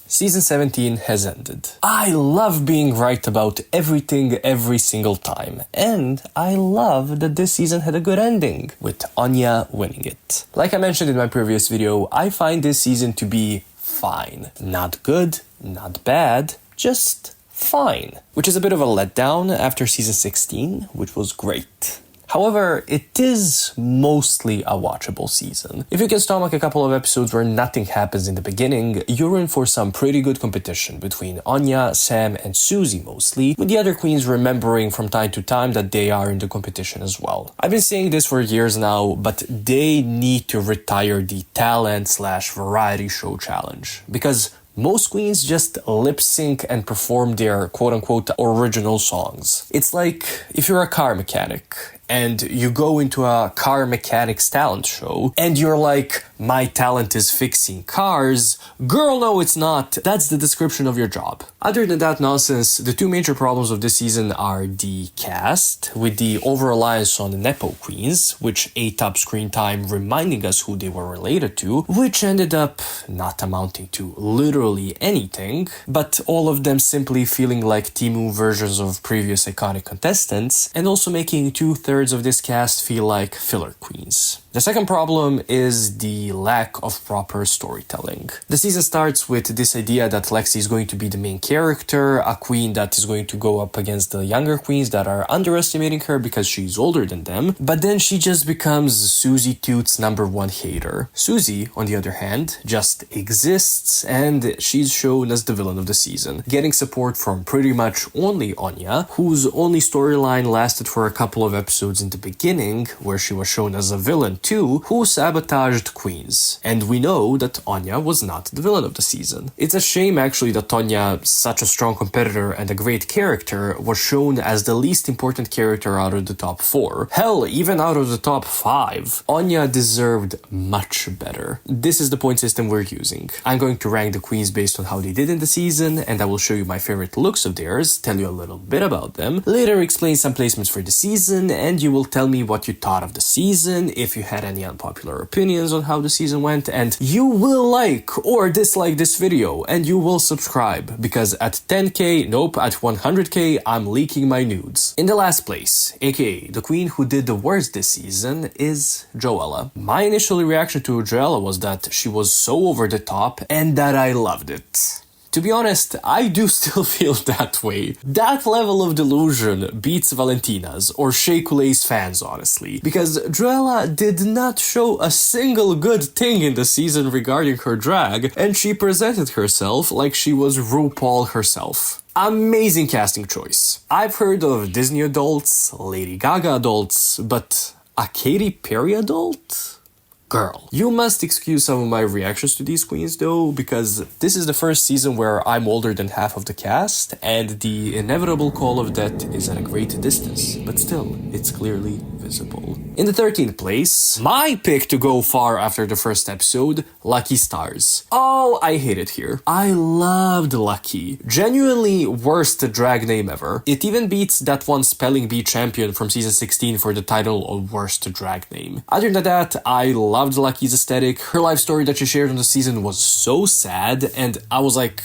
Season 17 has ended. I love being right about everything every single time, and I love that this season had a good ending, with Onya winning it. Like I mentioned in my previous video, I find this season to be fine. Not good, not bad, just fine. Which is a bit of a letdown after season 16, which was great. However, it is mostly a watchable season. If you can stomach a couple of episodes where nothing happens in the beginning, you're in for some pretty good competition between Onya, Sam, and Suzie mostly, with the other queens remembering from time to time that they are in the competition as well. I've been saying this for years now, but they need to retire the talent/variety show challenge, because most queens just lip sync and perform their quote-unquote original songs. It's like if you're a car mechanic and you go into a car mechanics talent show and you're like, my talent is fixing cars. Girl, no, it's not. That's the description of your job. Other than that nonsense, the two major problems of this season are the cast, with the over-reliance on the Nepo queens, which ate up screen time reminding us who they were related to, which ended up not amounting to literally anything, but all of them simply feeling like Temu versions of previous iconic contestants, and also making 2/3 of this cast feel like filler queens. The second problem is the lack of proper storytelling. The season starts with this idea that Lexi is going to be the main character, a queen that is going to go up against the younger queens that are underestimating her because she's older than them, but then she just becomes Suzie Toot's #1 hater. Suzie, on the other hand, just exists, and she's shown as the villain of the season, getting support from pretty much only Onya, whose only storyline lasted for a couple of episodes in the beginning, where she was shown as a villain too, who sabotaged queens. And we know that Onya was not the villain of the season. It's a shame actually that Onya, such a strong competitor and a great character, was shown as the least important character out of the top 4. Hell, even out of the top 5. Onya deserved much better. This is the point system we're using. I'm going to rank the queens based on how they did in the season, and I will show you my favorite looks of theirs, tell you a little bit about them, later explain some placements for the season, and you will tell me what you thought of the season, if you had any unpopular opinions on how the season went, and you will like or dislike this video, and you will subscribe, because at 10k, nope, at 100k, I'm leaking my nudes. In the last place, aka the queen who did the worst this season, is Joella. My initial reaction to Joella was that she was so over the top, and that I loved it. To be honest, I do still feel that way. That level of delusion beats Valentina's or Shea Coulee's fans, honestly, because Joella did not show a single good thing in the season regarding her drag, and she presented herself like she was RuPaul herself. Amazing casting choice. I've heard of Disney adults, Lady Gaga adults, but a Katy Perry adult? Girl. You must excuse some of my reactions to these queens though, because this is the first season where I'm older than half of the cast, and the inevitable call of death is at a great distance, but still, it's clearly visible. In the 13th place, my pick to go far after the first episode, Lucky Starzzz. Oh, I hate it here. I loved Lucky. Genuinely worst drag name ever. It even beats that one spelling bee champion from season 16 for the title of worst drag name. Other than that, I loved Lucky's aesthetic. Her life story that she shared on the season was so sad, and I was like,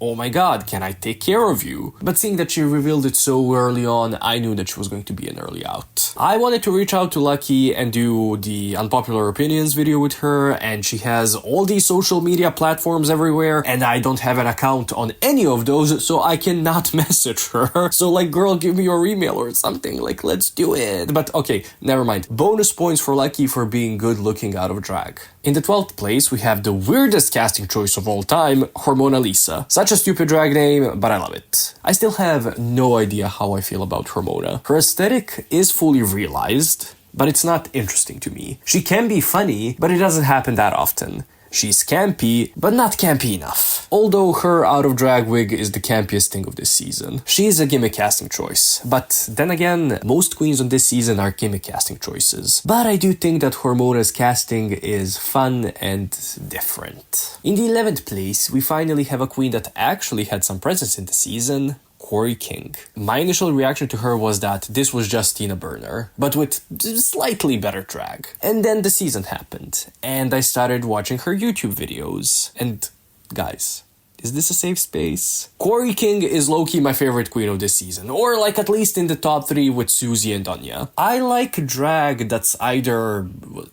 oh my god, can I take care of you? But seeing that she revealed it so early on, I knew that she was going to be an early out. I wanted to reach out to Lucky and do the unpopular opinions video with her, and she has all these social media platforms everywhere, and I don't have an account on any of those, so I cannot message her. So like, girl, give me your email or something, like, let's do it. But okay, never mind. Bonus points for Lucky for being good looking out of drag. In the 12th place, we have the weirdest casting choice of all time, Hormona Lisa. Such a stupid drag name, but I love it. I still have no idea how I feel about Hormona. Her aesthetic is fully realized, but it's not interesting to me. She can be funny, but it doesn't happen that often. She's campy, but not campy enough. Although her out of drag wig is the campiest thing of this season. She's a gimmick casting choice, but then again, most queens on this season are gimmick casting choices. But I do think that Hormona's casting is fun and different. In the 11th place, we finally have a queen that actually had some presence in the season, Kori King. My initial reaction to her was that this was just Tina Burner, but with slightly better drag. And then the season happened, and I started watching her YouTube videos. And guys, Is this a safe space? Kori King is low-key my favorite queen of this season, or like at least in the top 3 with Suzie and Onya. I like drag that's either,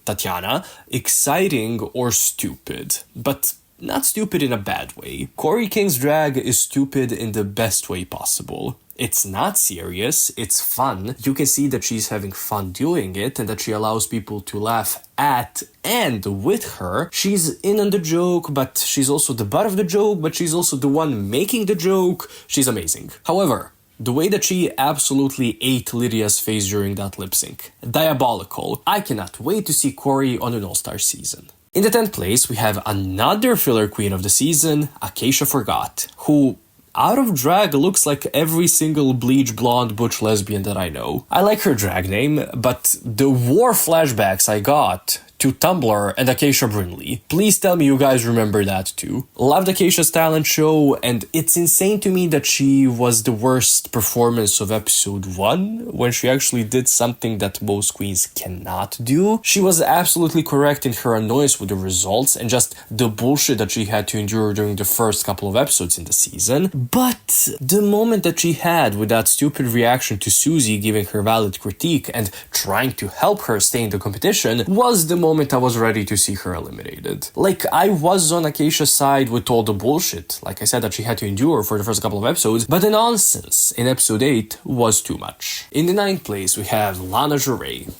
Tatiana, exciting or stupid, but not stupid in a bad way. Kori King's drag is stupid in the best way possible. It's not serious, it's fun. You can see that she's having fun doing it and that she allows people to laugh at and with her. She's in on the joke, but she's also the butt of the joke, but she's also the one making the joke. She's amazing. However, the way that she absolutely ate Lydia's face during that lip sync. Diabolical. I cannot wait to see Kori on an All-Star season. In the 10th place, we have another filler queen of the season, Acacia Forgot, who out of drag looks like every single bleach blonde butch lesbian that I know. I like her drag name, but the war flashbacks I got to Tumblr and Acacia Brinley. Please tell me you guys remember that too. Loved Acacia's talent show, and it's insane to me that she was the worst performance of episode 1 when she actually did something that most queens cannot do. She was absolutely correct in her annoyance with the results and just the bullshit that she had to endure during the first couple of episodes in the season. But the moment that she had with that stupid reaction to Suzie giving her valid critique and trying to help her stay in the competition was the moment I was ready to see her eliminated. Like, I was on Acacia's side with all the bullshit, like I said, that she had to endure for the first couple of episodes, but the nonsense in episode 8 was too much. In the 9th place, we have Lana.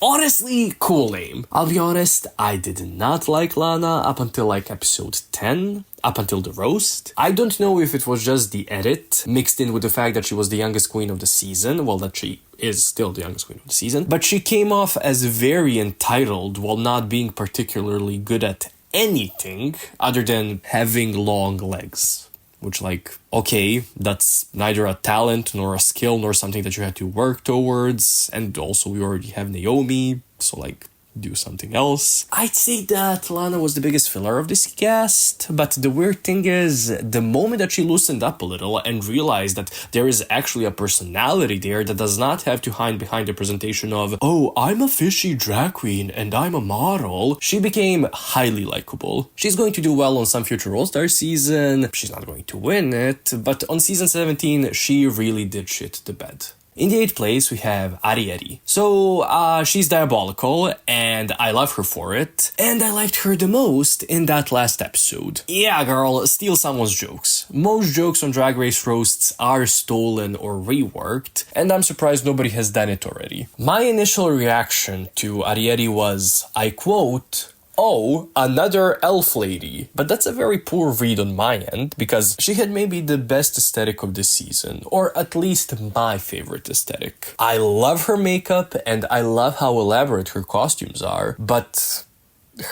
Honestly, cool name. I'll be honest, I did not like Lana up until like episode 10. Up until the roast. I don't know if it was just the edit mixed in with the fact that she was the youngest queen of the season, well, that she is still the youngest queen of the season, but she came off as very entitled while not being particularly good at anything other than having long legs. Which, like, okay, that's neither a talent nor a skill nor something that you had to work towards, and also we already have Naomi, so like, do something else. I'd say that Lana was the biggest filler of this cast, but the weird thing is, the moment that she loosened up a little and realized that there is actually a personality there that does not have to hide behind the presentation of, oh, I'm a fishy drag queen and I'm a model, she became highly likable. She's going to do well on some future All-Star season, she's not going to win it, but on season 17, she really did shit the bed. In the 8th place, we have Arrietty. So, she's diabolical, and I love her for it, and I liked her the most in that last episode. Yeah, girl, steal someone's jokes. Most jokes on Drag Race roasts are stolen or reworked, and I'm surprised nobody has done it already. My initial reaction to Arrietty was, I quote, oh, another elf lady. But that's a very poor read on my end, because she had maybe the best aesthetic of the season, or at least my favorite aesthetic. I love her makeup, and I love how elaborate her costumes are, but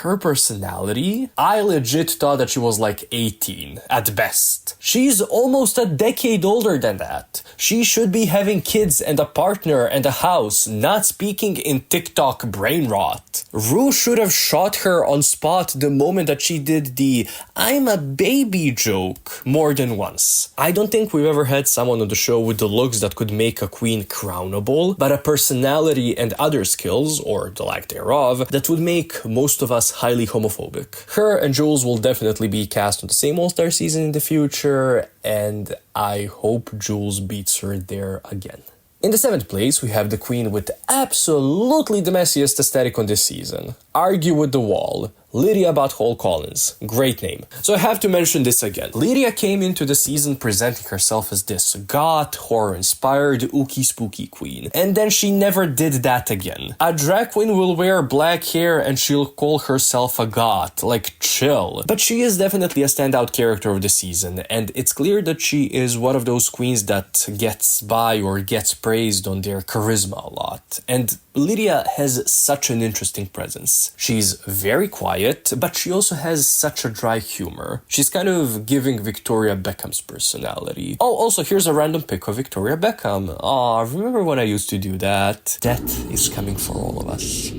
her personality, I legit thought that she was like 18 at best. She's almost a decade older than that. She should be having kids and a partner and a house, not speaking in TikTok brain rot. Ru should have shot her on spot the moment that she did the I'm a baby joke more than once. I don't think we've ever had someone on the show with the looks that could make a queen crownable, but a personality and other skills, or the lack thereof, that would make most of us highly homophobic. Her and Jules will definitely be cast on the same All-Star season in the future, and I hope Jules beats her there again. In the 7th place, we have the queen with absolutely the messiest aesthetic on this season. Argue with the wall. Lydia Butthole Kollins. Great name. So I have to mention this again. Lydia came into the season presenting herself as this goth, horror-inspired, ooky spooky queen. And then she never did that again. A drag queen will wear black hair and she'll call herself a goth. Like, chill. But she is definitely a standout character of the season, and it's clear that she is one of those queens that gets by or gets praised on their charisma a lot. And Lydia has such an interesting presence. She's very quiet, but she also has such a dry humor. She's kind of giving Victoria Beckham's personality. Oh, also, here's a random pic of Victoria Beckham. Aw, remember when I used to do that? Death is coming for all of us.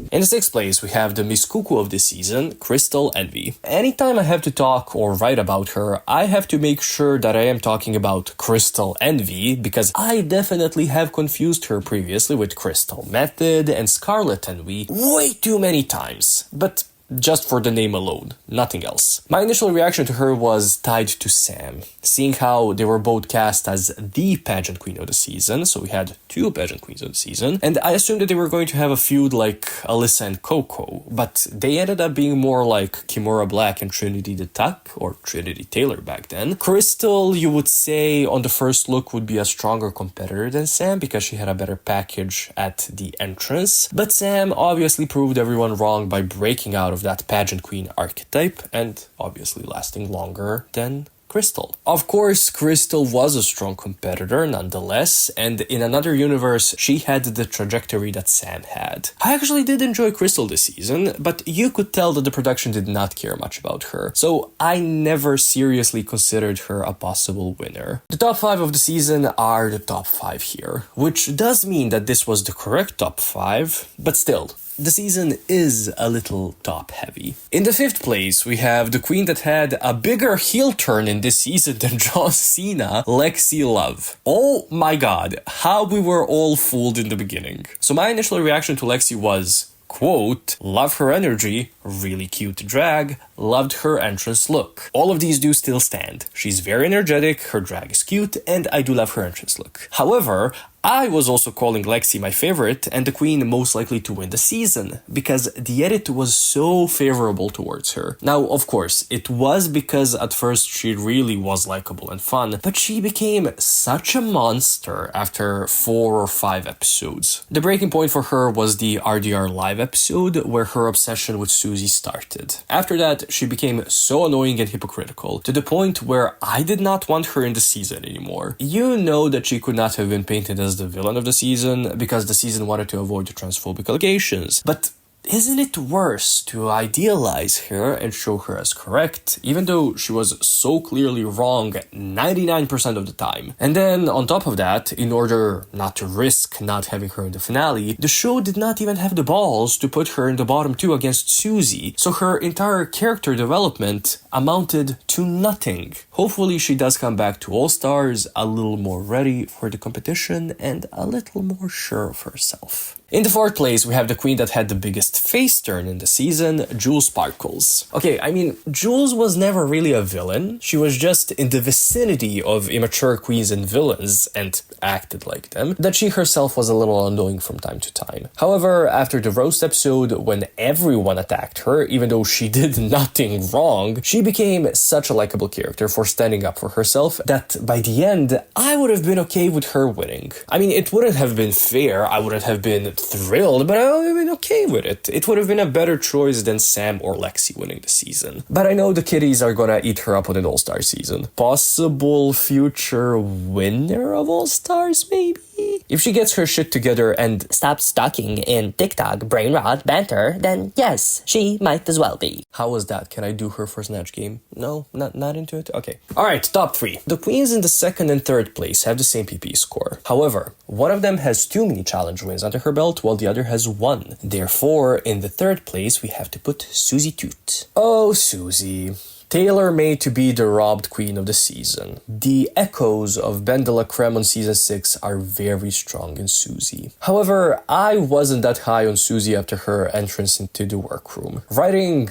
In the 6th place, we have the Miss Cuckoo of this season, Crystal Envy. Anytime I have to talk or write about her, I have to make sure that I am talking about Crystal Envy, because I definitely have confused her previously with Crystal Method and Scarlet Envy way too many times. But just for the name alone, nothing else. My initial reaction to her was tied to Sam, seeing how they were both cast as the pageant queen of the season, so we had two pageant queens of the season, and I assumed that they were going to have a feud like Alyssa and Coco, but they ended up being more like Kimora Black and Trinity the Tuck, or Trinity Taylor back then. Crystal, you would say, on the first look would be a stronger competitor than Sam because she had a better package at the entrance, but Sam obviously proved everyone wrong by breaking out of that pageant queen archetype and obviously lasting longer than Crystal. Of course, Crystal was a strong competitor nonetheless, and in another universe, she had the trajectory that Sam had. I actually did enjoy Crystal this season, but you could tell that the production did not care much about her, so I never seriously considered her a possible winner. The top 5 of the season are the top 5 here, which does mean that this was the correct top 5, but still, the season is a little top-heavy. In the 5th place, we have the queen that had a bigger heel turn in this season than John Cena, Lexi Love. Oh my god, how we were all fooled in the beginning. So my initial reaction to Lexi was, quote, love her energy, really cute drag, loved her entrance look. All of these do still stand. She's very energetic, her drag is cute, and I do love her entrance look. However, I was also calling Lexi my favorite and the queen most likely to win the season, because the edit was so favorable towards her. Now, of course, it was because at first she really was likable and fun, but she became such a monster after 4 or 5 episodes. The breaking point for her was the RDR live episode, where her obsession with Suzie started. After that, she became so annoying and hypocritical, to the point where I did not want her in the season anymore. You know that she could not have been painted as the villain of the season because the season wanted to avoid the transphobic allegations, but isn't it worse to idealize her and show her as correct, even though she was so clearly wrong 99% of the time? And then, on top of that, in order not to risk not having her in the finale, the show did not even have the balls to put her in the bottom 2 against Suzie, so her entire character development amounted to nothing. Hopefully she does come back to All Stars a little more ready for the competition and a little more sure of herself. In the 4th place, we have the queen that had the biggest face turn in the season, Jules Sparkles. Okay, I mean, Jules was never really a villain. She was just in the vicinity of immature queens and villains, and acted like them, that she herself was a little annoying from time to time. However, after the roast episode, when everyone attacked her, even though she did nothing wrong, she became such a likable character for standing up for herself that by the end, I would have been okay with her winning. I mean, it wouldn't have been fair, I wouldn't have been thrilled, but I would have been okay with it. It would have been a better choice than Sam or Lexi winning the season. But I know the kiddies are gonna eat her up on an All-Star season. Possible future winner of All-Stars, maybe? If she gets her shit together and stops stalking in TikTok, brain rot, banter, then yes, she might as well be. How was that? Can I do her for Snatch Game? No? Not into it? Okay. Alright, top 3. The queens in the 2nd and 3rd place have the same PP score. However, one of them has 2 mini challenge wins under her belt, while the other has 1. Therefore, in the 3rd place, we have to put Suzie Toot. Oh, Suzie. Tailor-made to be the robbed queen of the season. The echoes of Ben de la Creme on season 6 are very strong in Suzie. However, I wasn't that high on Suzie after her entrance into the workroom. Writing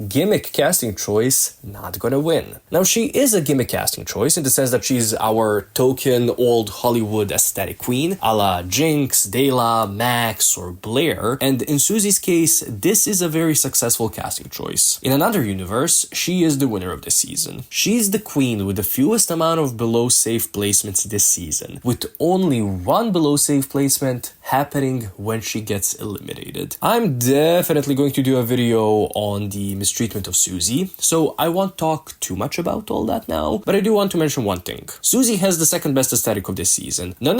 gimmick casting choice, not gonna win. Now, she is a gimmick casting choice in the sense that she's our token old Hollywood aesthetic queen, a la Jinx, Dela, Max, or Blair, and in Suzie's case, this is a very successful casting choice. In another universe, she is the winner of this season. She's the queen with the fewest amount of below safe placements this season, with only 1 below safe placement happening when she gets eliminated. I'm definitely going to do a video on the mistreatment of Suzie, so I won't talk too much about all that now, but I do want to mention one thing. Suzie has the 2nd best aesthetic of this season. No,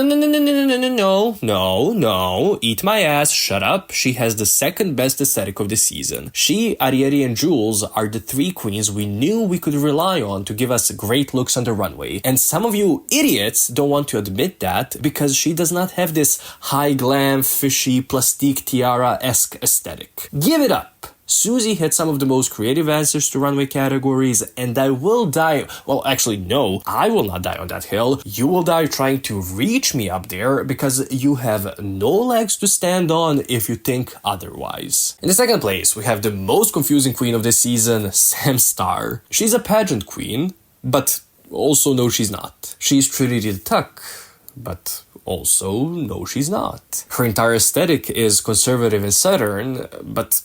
eat my ass, shut up. She has the 2nd best aesthetic of this season. She, Arrietty, and Jules are the 3 queens we knew we could rely on to give us great looks on the runway, and some of you idiots don't want to admit that because she does not have this high glam, fishy, plastique tiara-esque aesthetic. Give it up! Suzie had some of the most creative answers to runway categories, and I will die, well actually no, I will not die on that hill, you will die trying to reach me up there because you have no legs to stand on if you think otherwise. In the second place, we have the most confusing queen of this season, Sam Starr. She's a pageant queen, but also no she's not. She's Trinity the Tuck, but also no she's not. Her entire aesthetic is conservative and southern, but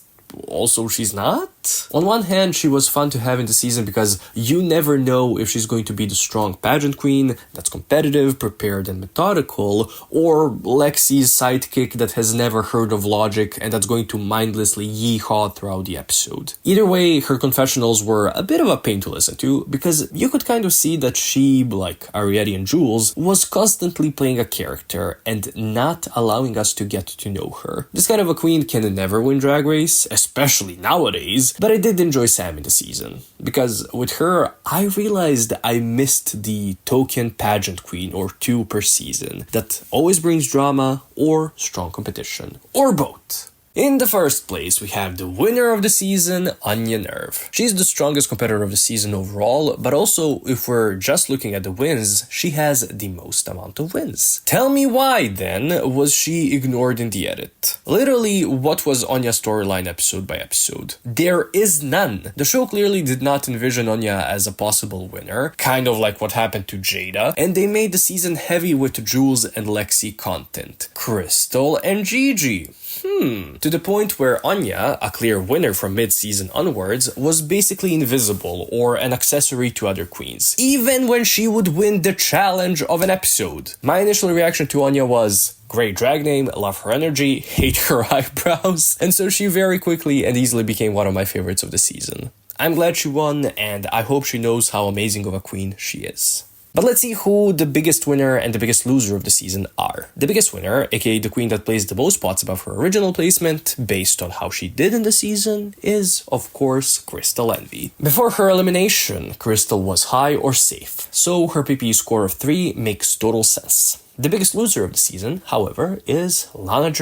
also she's not. On one hand, she was fun to have in the season because you never know if she's going to be the strong pageant queen that's competitive, prepared and methodical, or Lexi's sidekick that has never heard of logic and that's going to mindlessly yeehaw throughout the episode. Either way, her confessionals were a bit of a pain to listen to because you could kind of see that she, like Arrietty and Jules, was constantly playing a character and not allowing us to get to know her. This kind of a queen can never win Drag Race, especially nowadays, but I did enjoy Sam in the season, because with her, I realized I missed the token pageant queen or two per season that always brings drama or strong competition, or both. In the first place, we have the winner of the season, Onya Nurve. She's the strongest competitor of the season overall, but also, if we're just looking at the wins, she has the most amount of wins. Tell me why, then, was she ignored in the edit? Literally, what was Onya's storyline episode by episode? There is none. The show clearly did not envision Onya as a possible winner, kind of like what happened to Jada, and they made the season heavy with Jules and Lexi content. Crystal and Gigi. To the point where Onya, a clear winner from mid-season onwards, was basically invisible or an accessory to other queens, even when she would win the challenge of an episode. My initial reaction to Onya was, great drag name, love her energy, hate her eyebrows, and so she very quickly and easily became one of my favorites of the season. I'm glad she won, and I hope she knows how amazing of a queen she is. But let's see who the biggest winner and the biggest loser of the season are. The biggest winner, aka the queen that placed the most spots above her original placement, based on how she did in the season, is, of course, Crystal Envy. Before her elimination, Crystal was high or safe, so her PPE score of 3 makes total sense. The biggest loser of the season, however, is Lana.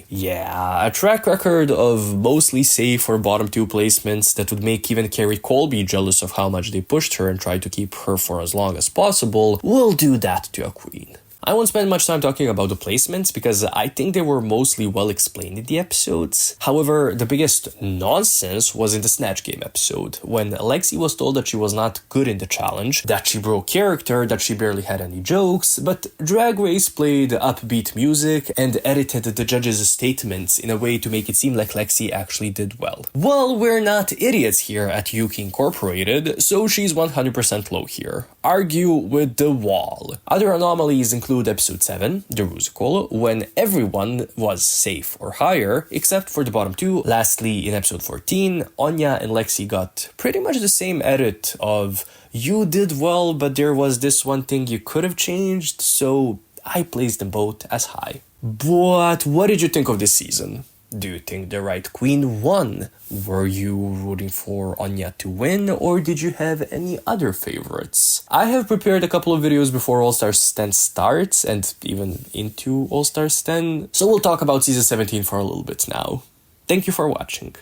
Yeah, a track record of mostly safe or bottom 2 placements that would make even Carrie Colby jealous of how much they pushed her and tried to keep her for as long as possible, will do that to a queen. I won't spend much time talking about the placements because I think they were mostly well explained in the episodes. However, the biggest nonsense was in the Snatch Game episode, when Lexi was told that she was not good in the challenge, that she broke character, that she barely had any jokes, but Drag Race played upbeat music and edited the judges' statements in a way to make it seem like Lexi actually did well. Well, we're not idiots here at Yuki Incorporated, so she's 100% low here. Argue with the wall. Other anomalies include episode 7, the Rusical, when everyone was safe or higher, except for the bottom 2. Lastly, in episode 14, Onya and Lexi got pretty much the same edit of, you did well, but there was this one thing you could have changed, so I placed them both as high. But what did you think of this season? Do you think the right queen won? Were you rooting for Onya to win, or did you have any other favorites? I have prepared a couple of videos before All Stars 10 starts, and even into All Stars 10, so we'll talk about season 17 for a little bit now. Thank you for watching.